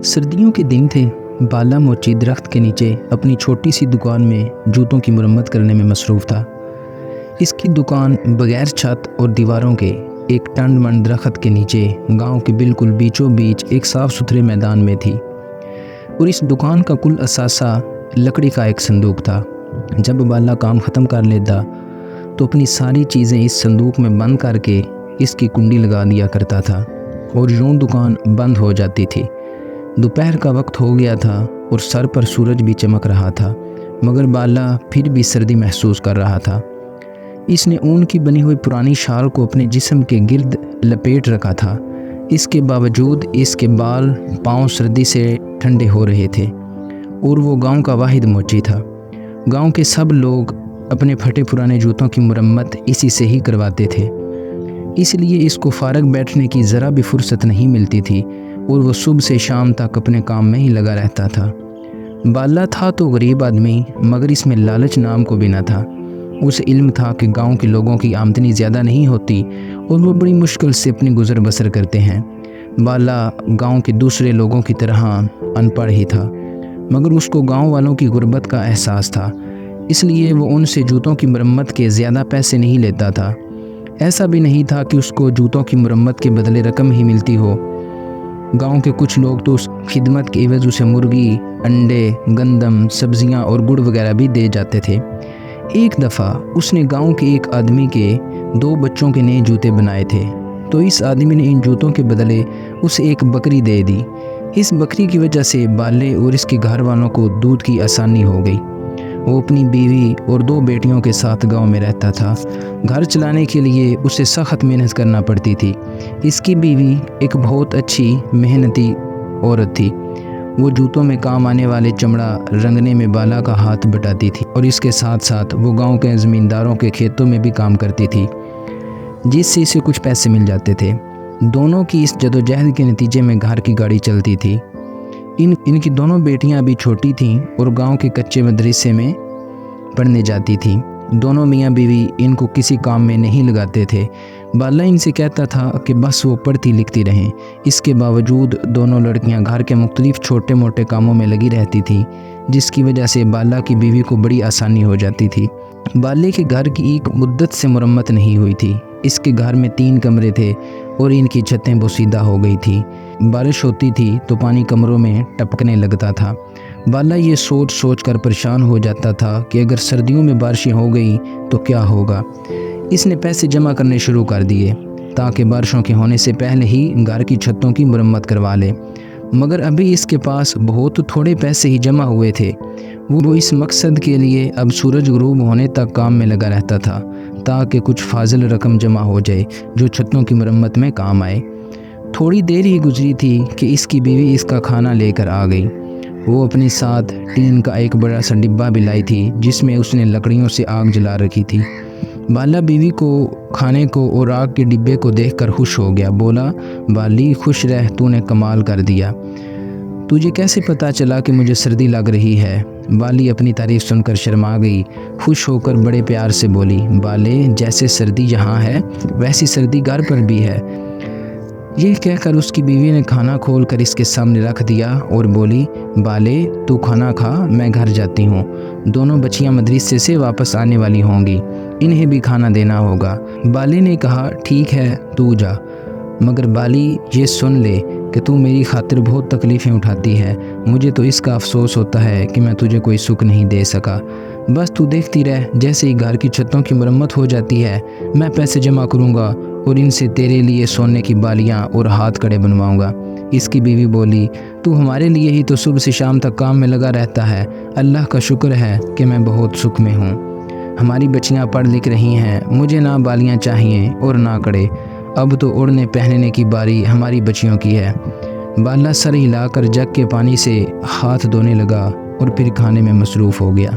سردیوں کے دن تھے۔ بالا موچی درخت کے نیچے اپنی چھوٹی سی دکان میں جوتوں کی مرمت کرنے میں مصروف تھا۔ اس کی دکان بغیر چھت اور دیواروں کے ایک ٹنڈ منڈ درخت کے نیچے گاؤں کے بالکل بیچوں بیچ ایک صاف ستھرے میدان میں تھی، اور اس دکان کا کل اثاثہ لکڑی کا ایک صندوق تھا۔ جب بالا کام ختم کر لیتا تو اپنی ساری چیزیں اس صندوق میں بند کر کے اس کی کنڈی لگا دیا کرتا تھا، اور یوں دکان بند ہو جاتی تھی۔ دوپہر کا وقت ہو گیا تھا اور سر پر سورج بھی چمک رہا تھا، مگر بالا پھر بھی سردی محسوس کر رہا تھا۔ اس نے اون کی بنی ہوئی پرانی شال کو اپنے جسم کے گرد لپیٹ رکھا تھا۔ اس کے باوجود اس کے بال پاؤں سردی سے ٹھنڈے ہو رہے تھے، اور وہ گاؤں کا واحد موچی تھا۔ گاؤں کے سب لوگ اپنے پھٹے پرانے جوتوں کی مرمت اسی سے ہی کرواتے تھے، اس لیے اس کو فارغ بیٹھنے کی ذرا بھی فرصت نہیں ملتی تھی، اور وہ صبح سے شام تک اپنے کام میں ہی لگا رہتا تھا۔ بالا تھا تو غریب آدمی، مگر اس میں لالچ نام کو بھی نہ تھا۔ اسے علم تھا کہ گاؤں کے لوگوں کی آمدنی زیادہ نہیں ہوتی اور وہ بڑی مشکل سے اپنی گزر بسر کرتے ہیں۔ بالا گاؤں کے دوسرے لوگوں کی طرح ان پڑھ ہی تھا، مگر اس کو گاؤں والوں کی غربت کا احساس تھا، اس لیے وہ ان سے جوتوں کی مرمت کے زیادہ پیسے نہیں لیتا تھا۔ ایسا بھی نہیں تھا کہ اس کو جوتوں کی مرمت کے بدلے رقم ہی ملتی ہو۔ گاؤں کے کچھ لوگ تو اس خدمت کے عوض اسے مرغی، انڈے، گندم، سبزیاں اور گڑ وغیرہ بھی دے جاتے تھے۔ ایک دفعہ اس نے گاؤں کے ایک آدمی کے 2 بچوں کے نئے جوتے بنائے تھے، تو اس آدمی نے ان جوتوں کے بدلے اسے ایک بکری دے دی۔ اس بکری کی وجہ سے بالے اور اس کے گھر والوں کو دودھ کی آسانی ہو گئی۔ وہ اپنی بیوی اور 2 بیٹیوں کے ساتھ گاؤں میں رہتا تھا۔ گھر چلانے کے لیے اسے سخت محنت کرنا پڑتی تھی۔ اس کی بیوی ایک بہت اچھی محنتی عورت تھی۔ وہ جوتوں میں کام آنے والے چمڑا رنگنے میں بالا کا ہاتھ بٹاتی تھی، اور اس کے ساتھ ساتھ وہ گاؤں کے زمینداروں کے کھیتوں میں بھی کام کرتی تھی، جس سے اسے کچھ پیسے مل جاتے تھے۔ دونوں کی اس جدوجہد کے نتیجے میں گھر کی گاڑی چلتی تھی۔ ان کی دونوں بیٹیاں ابھی چھوٹی تھیں اور گاؤں کے کچے مدرسے میں پڑھنے جاتی تھیں۔ دونوں میاں بیوی ان کو کسی کام میں نہیں لگاتے تھے۔ بالا ان سے کہتا تھا کہ بس وہ پڑھتی لکھتی رہیں۔ اس کے باوجود دونوں لڑکیاں گھر کے مختلف چھوٹے موٹے کاموں میں لگی رہتی تھیں، جس کی وجہ سے بالا کی بیوی کو بڑی آسانی ہو جاتی تھی۔ بالے کے گھر کی ایک مدت سے مرمت نہیں ہوئی تھی۔ اس کے گھر میں 3 کمرے تھے اور ان کی چھتیں بوسیدہ ہو گئی تھی۔ بارش ہوتی تھی تو پانی کمروں میں ٹپکنے لگتا تھا۔ بالا یہ سوچ سوچ کر پریشان ہو جاتا تھا کہ اگر سردیوں میں بارشیں ہو گئی تو کیا ہوگا۔ اس نے پیسے جمع کرنے شروع کر دیے تاکہ بارشوں کے ہونے سے پہلے ہی گھر کی چھتوں کی مرمت کروا لے، مگر ابھی اس کے پاس بہت تھوڑے پیسے ہی جمع ہوئے تھے۔ وہ اس مقصد کے لیے اب سورج غروب ہونے تک کام میں لگا رہتا تھا تاکہ کچھ فاضل رقم جمع ہو جائے جو چھتوں کی مرمت میں کام آئے۔ تھوڑی دیر ہی گزری تھی کہ اس کی بیوی اس کا کھانا لے کر آ گئی۔ وہ اپنے ساتھ ٹین کا ایک بڑا سا ڈبہ بھی لائی تھی جس میں اس نے لکڑیوں سے آگ جلا رکھی تھی۔ بالا بیوی کو کھانے کو اور آگ کے ڈبے کو دیکھ کر خوش ہو گیا۔ بولا، بالی خوش رہ، تو نے کمال کر دیا۔ تجھے کیسے پتا چلا کہ مجھے سردی لگ رہی ہے؟ بالی اپنی تعریف سن کر شرما گئی۔ خوش ہو کر بڑے پیار سے بولی، بالے جیسے سردی یہاں ہے ویسی سردی گھر پر بھی ہے۔ یہ کہہ کر اس کی بیوی نے کھانا کھول کر اس کے سامنے رکھ دیا اور بولی، بالے تو کھانا کھا، میں گھر جاتی ہوں۔ دونوں بچیاں مدرسے سے واپس آنے والی ہوں گی، انہیں بھی کھانا دینا ہوگا۔ بالے نے کہا، ٹھیک ہے تو جا، مگر بالی یہ سن لے کہ تو میری خاطر بہت تکلیفیں اٹھاتی ہے۔ مجھے تو اس کا افسوس ہوتا ہے کہ میں تجھے کوئی سکھ نہیں دے سکا۔ بس تو دیکھتی رہ، جیسے ہی گھر کی چھتوں کی مرمت ہو جاتی ہے میں پیسے جمع کروں گا اور ان سے تیرے لیے سونے کی بالیاں اور ہاتھ کڑے بنواؤں گا۔ اس کی بیوی بولی، تو ہمارے لیے ہی تو صبح سے شام تک کام میں لگا رہتا ہے۔ اللہ کا شکر ہے کہ میں بہت سکھ میں ہوں۔ ہماری بچیاں پڑھ لکھ رہی ہیں، مجھے نہ بالیاں چاہیے اور نہ کڑے۔ اب تو اڑنے پہننے کی باری ہماری بچیوں کی ہے۔ بالا سر ہلا کر جگ کے پانی سے ہاتھ دھونے لگا اور پھر کھانے میں مصروف ہو گیا۔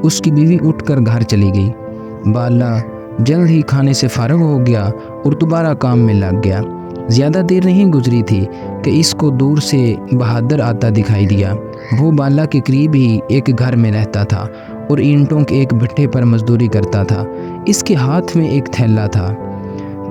اس کی بیوی اٹھ کر گھر چلی گئی۔ بالا جلد ہی کھانے سے فارغ ہو گیا اور دوبارہ کام میں لگ گیا۔ زیادہ دیر نہیں گزری تھی کہ اس کو دور سے بہادر آتا دکھائی دیا۔ وہ بالا کے قریب ہی ایک گھر میں رہتا تھا اور اینٹوں کے ایک بھٹے پر مزدوری کرتا تھا۔ اس کے ہاتھ میں ایک تھیلا تھا۔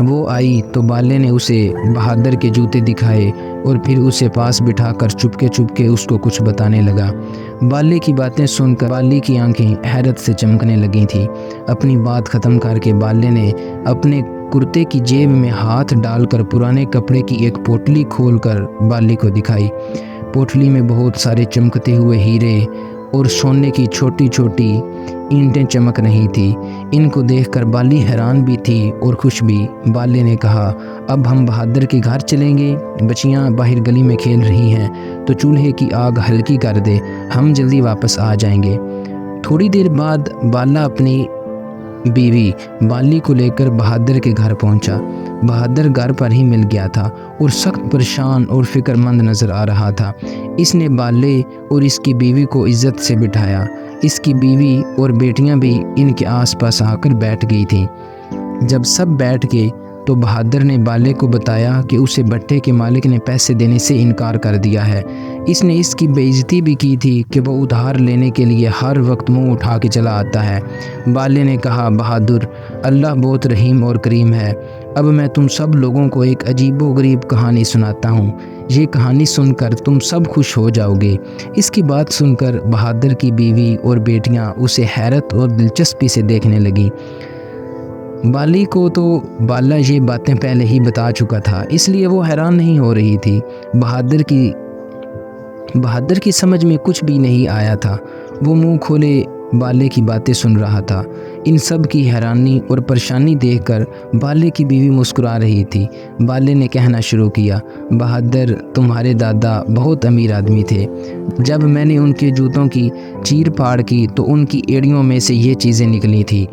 وہ آئی تو بالے نے اسے بہادر کے جوتے دکھائے اور پھر اسے پاس بٹھا کر چپکے چپکے اس کو کچھ بتانے لگا۔ بالے کی باتیں سن کر بالی کی آنکھیں حیرت سے چمکنے لگی تھیں۔ اپنی بات ختم کر کے بالے نے اپنے کرتے کی جیب میں ہاتھ ڈال کر پرانے کپڑے کی ایک پوٹلی کھول کر بالی کو دکھائی۔ پوٹلی میں بہت سارے چمکتے ہوئے ہیرے اور سونے کی چھوٹی چھوٹی اینٹیں چمک رہی تھی۔ ان کو دیکھ کر بالی حیران بھی تھی اور خوش بھی۔ بالے نے کہا، اب ہم بہادر کے گھر چلیں گے، بچیاں باہر گلی میں کھیل رہی ہیں تو چولہے کی آگ ہلکی کر دے، ہم جلدی واپس آ جائیں گے۔ تھوڑی دیر بعد بالا اپنی بیوی بالی کو لے کر بہادر کے گھر پہنچا۔ بہادر گھر پر ہی مل گیا تھا اور سخت پریشان اور فکر مند نظر آ رہا تھا۔ اس نے بالے اور اس کی بیوی کو عزت سے بٹھایا۔ اس کی بیوی اور بیٹیاں بھی ان کے آس پاس آ کر بیٹھ گئی تھیں۔ جب سب بیٹھ گئے تو بہادر نے بالے کو بتایا کہ اسے بھٹے کے مالک نے پیسے دینے سے انکار کر دیا ہے۔ اس نے اس کی بے عزتی بھی کی تھی کہ وہ ادھار لینے کے لیے ہر وقت منہ اٹھا کے چلا آتا ہے۔ بالے نے کہا، بہادر، اللہ بہت رحیم اور کریم ہے۔ اب میں تم سب لوگوں کو ایک عجیب و غریب کہانی سناتا ہوں۔ یہ کہانی سن کر تم سب خوش ہو جاؤ گے۔ اس کی بات سن کر بہادر کی بیوی اور بیٹیاں اسے حیرت اور دلچسپی سے دیکھنے لگیں۔ بالی کو تو بالا یہ باتیں پہلے ہی بتا چکا تھا، اس لیے وہ حیران نہیں ہو رہی تھی۔ بہادر کی سمجھ میں کچھ بھی نہیں آیا تھا۔ وہ منہ کھولے بالے کی باتیں سن رہا تھا۔ ان سب کی حیرانی اور پریشانی دیکھ کر بالے کی بیوی مسکرا رہی تھی۔ بالے نے کہنا شروع کیا، بہادر، تمہارے دادا بہت امیر آدمی تھے۔ جب میں نے ان کے جوتوں کی چیر پھاڑ کی تو ان کی ایڑیوں میں سے یہ چیزیں نکلی تھیں۔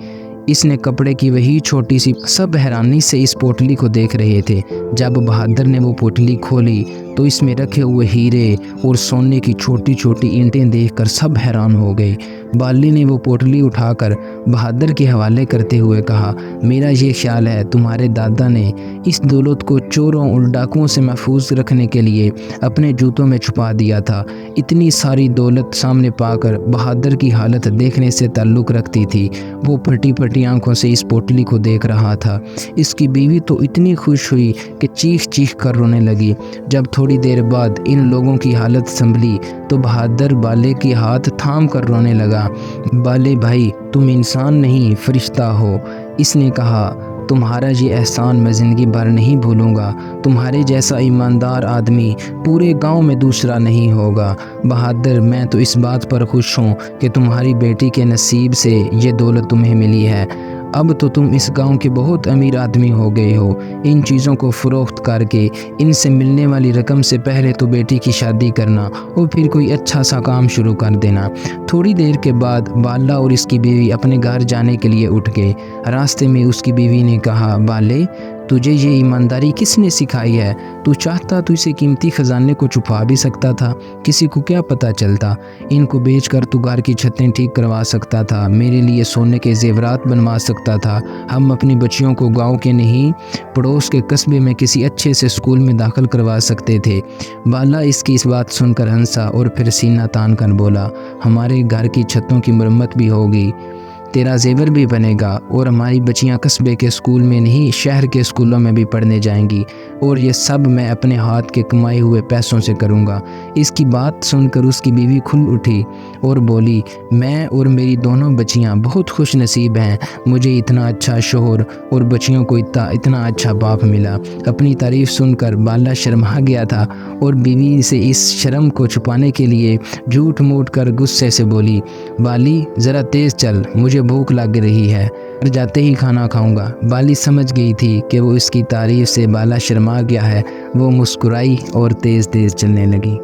اس نے کپڑے کی وہی چھوٹی سی، سب حیرانی سے اس پوٹلی کو دیکھ رہے تھے۔ جب بہادر نے وہ پوٹلی کھولی تو اس میں رکھے ہوئے ہیرے اور سونے کی چھوٹی چھوٹی اینٹیں دیکھ کر سب حیران ہو گئے۔ بالی نے وہ پوٹلی اٹھا کر بہادر کے حوالے کرتے ہوئے کہا، میرا یہ خیال ہے تمہارے دادا نے اس دولت کو چوروں اور ڈاکوؤں سے محفوظ رکھنے کے لیے اپنے جوتوں میں چھپا دیا تھا۔ اتنی ساری دولت سامنے پا کر بہادر کی حالت دیکھنے سے تعلق رکھتی تھی۔ وہ پھٹی پھٹی آنکھوں سے اس پوٹلی کو دیکھ رہا تھا۔ اس کی بیوی تو اتنی خوش ہوئی کہ چیخ چیخ کر رونے لگی۔ جب تھوڑی دیر بعد ان لوگوں کی حالت سنبھلی تو بہادر بالے کی ہاتھ تھام کر رونے لگا۔ بالے بھائی، تم انسان نہیں فرشتہ ہو۔ اس نے کہا، تمہارا یہ احسان میں زندگی بھر نہیں بھولوں گا۔ تمہارے جیسا ایماندار آدمی پورے گاؤں میں دوسرا نہیں ہوگا۔ بہادر، میں تو اس بات پر خوش ہوں کہ تمہاری بیٹی کے نصیب سے یہ دولت تمہیں ملی ہے۔ اب تو تم اس گاؤں کے بہت امیر آدمی ہو گئے ہو۔ ان چیزوں کو فروخت کر کے ان سے ملنے والی رقم سے پہلے تو بیٹی کی شادی کرنا اور پھر کوئی اچھا سا کام شروع کر دینا۔ تھوڑی دیر کے بعد بالا اور اس کی بیوی اپنے گھر جانے کے لیے اٹھ گئے۔ راستے میں اس کی بیوی نے کہا، بالے، تجھے یہ ایمانداری کس نے سکھائی ہے؟ تو چاہتا تو اسے قیمتی خزانے کو چھپا بھی سکتا تھا، کسی کو کیا پتہ چلتا؟ ان کو بیچ کر تو گھر کی چھتیں ٹھیک کروا سکتا تھا، میرے لیے سونے کے زیورات بنوا سکتا تھا، ہم اپنی بچیوں کو گاؤں کے نہیں پڑوس کے قصبے میں کسی اچھے سے اسکول میں داخل کروا سکتے تھے۔ بالا اس کی اس بات سن کر ہنسا اور پھر سینہ تان کر بولا، ہمارے گھر کی چھتوں کی مرمت بھی ہوگی، تیرا زیور بھی بنے گا اور ہماری بچیاں قصبے کے اسکول میں نہیں شہر کے اسکولوں میں بھی پڑھنے جائیں گی، اور یہ سب میں اپنے ہاتھ کے کمائے ہوئے پیسوں سے کروں گا۔ اس کی بات سن کر اس کی بیوی کھل اٹھی اور بولی، میں اور میری دونوں بچیاں بہت خوش نصیب ہیں، مجھے اتنا اچھا شوہر اور بچیوں کو اتنا اچھا باپ ملا۔ اپنی تعریف سن کر بالا شرما گیا تھا اور بیوی سے اس شرم کو چھپانے کے لیے جھوٹ موٹ کر غصے سے بولی، بالی، ذرا تیز چل، مجھے بھوک لگ رہی ہے، اور جاتے ہی کھانا کھاؤں گا۔ بالی سمجھ گئی تھی کہ وہ اس کی تعریف سے بالا شرما گیا ہے۔ وہ مسکرائی اور تیز تیز چلنے لگی۔